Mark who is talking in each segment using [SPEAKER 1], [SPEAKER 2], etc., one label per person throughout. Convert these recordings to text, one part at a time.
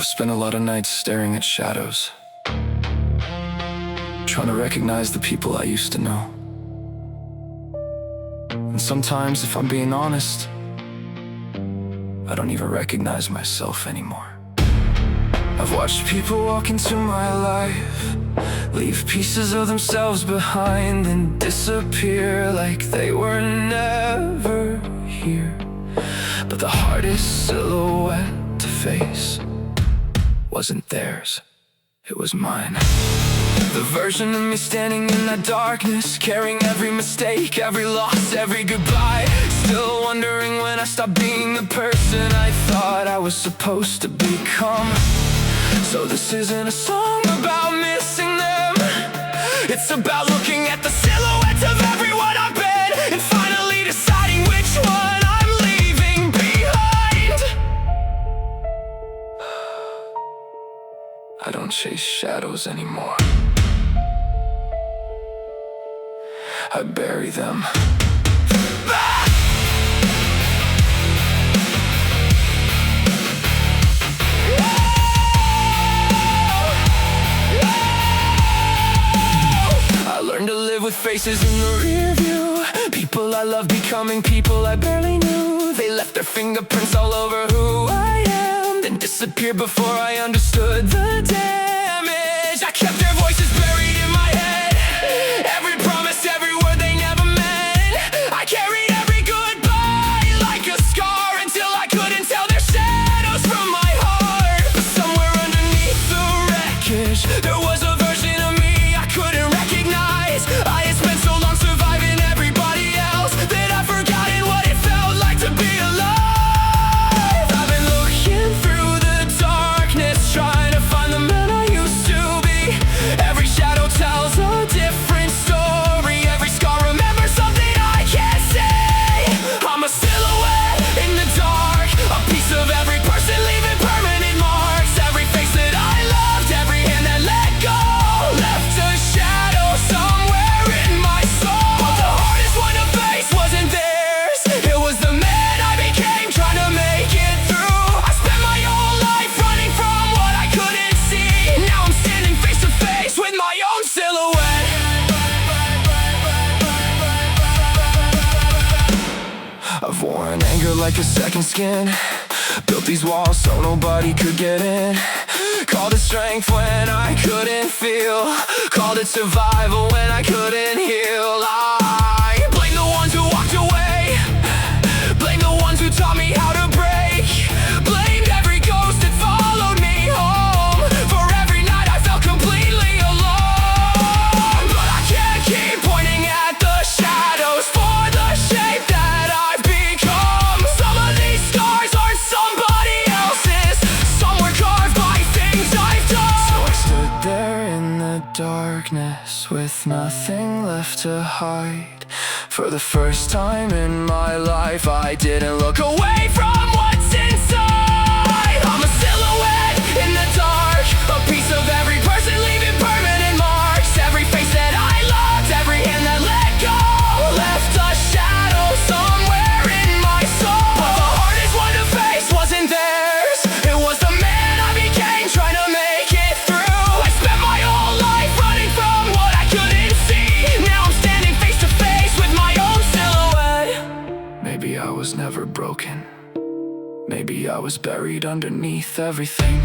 [SPEAKER 1] spent a lot of nights staring at shadows, trying to recognize the people I used to know. And sometimes, if I'm being honest, I don't even recognize myself anymore. I've watched people walk into my life, leave pieces of themselves behind and disappear like they were never here. But the hardest silhouette to face wasn't theirs, it was mine. The version of me standing in that darkness, carrying every mistake, every loss, every goodbye, still wondering when I stopped being the person I thought I was supposed to become. So this isn't a song about missing them, it's about looking at the silhouettes of everyone I've been and finally deciding which one I'm leaving behind. I don't chase shadows anymore, I bury them. I learned to live with faces in the rear view, people I love becoming people I barely knew. They left their fingerprints all over who I am, then disappeared before I understood the damage. I kept their voices buried in my head, every promise, every word they never meant. I carried every goodbye like a scar until I couldn't tell their shadows from my heart. But somewhere underneath the wreckage, there was a version of me I couldn't recognize. I had spent so long surviving everybody else that I've forgotten what it felt like to be alive. I've been looking through the darkness, trying to find the man I used to be. Every shadow tells a different story, every scar remembers something I can't say. I'm a silhouette in the dark, a piece of every person leaving permanent marks. Every face that I loved, every hand that let go, left a shadow somewhere in my soul. But the hardest one to face wasn't theirs, it was the man I became trying to make it through. I spent my whole life running from what I couldn't see. Now I'm standing face to face with my own silhouette. I've worn anger like a second skin, built these walls so nobody could get in. Called it strength when I couldn't feel, called it survival when I couldn't heal. I blame the ones who walked away, blame the ones who taught me how to break, blamed every ghost that followed me home. For every night I felt completely alone. But I can't keep pointing at the shadows for the shape that I've become. Some of these scars aren't somebody else's, some were carved by things I've done. So I stood there in the darkness with nothing left to hide. For the first time in my life, I didn't look away from what's inside. I'm a silhouette in the dark, a piece of every person leaving permanent marks. Every face that I loved, every hand that let go, left a shadow somewhere in my soul. But the hardest one to face wasn't theirs, it was the man I became trying to make it through. I spent my whole life running from what I couldn't see. Now I'm standing face to face with my own silhouette. Maybe I was never broken, maybe I was buried underneath everything,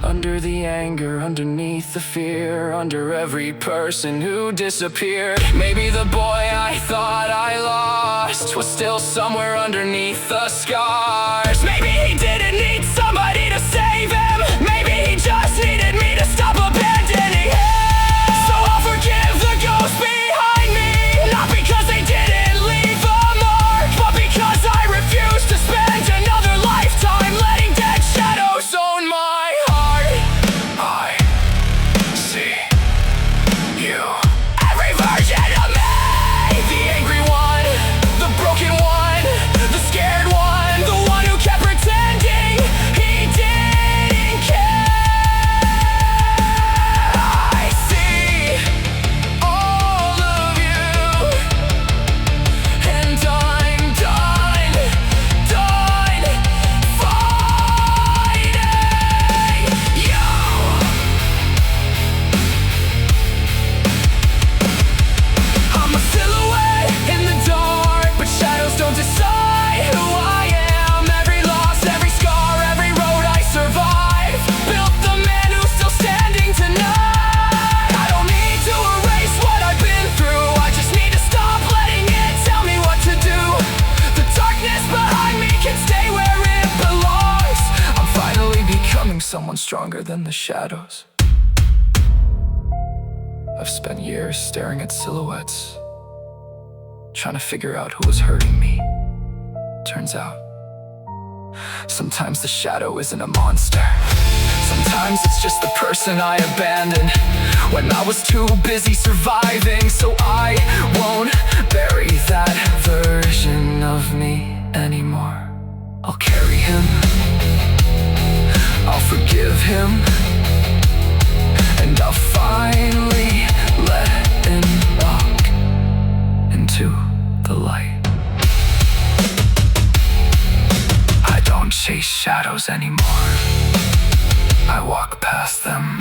[SPEAKER 1] under the anger, underneath the fear, under every person who disappeared. Maybe the boy I thought I lost was still somewhere underneath the scars. Maybe he didn't need somebody to save him, maybe he just needed me to stop abandoning him. So I'll forgive the ghosts behind me, not because they didn't leave a mark, but because I refuse to spend another lifetime letting dead shadows own my heart. I see you. Every version of me, the angry one, the broken one, the scared one, the one who kept pretending someone stronger than the shadows. I've spent years staring at silhouettes, trying to figure out who was hurting me. Turns out, sometimes the shadow isn't a monster. Sometimes it's just the person I abandoned when I was too busy surviving. So I won't bury that version of me anymore. I'll carry him, I'll forgive him, and I'll finally let him walk into the light. I don't chase shadows anymore, I walk past them.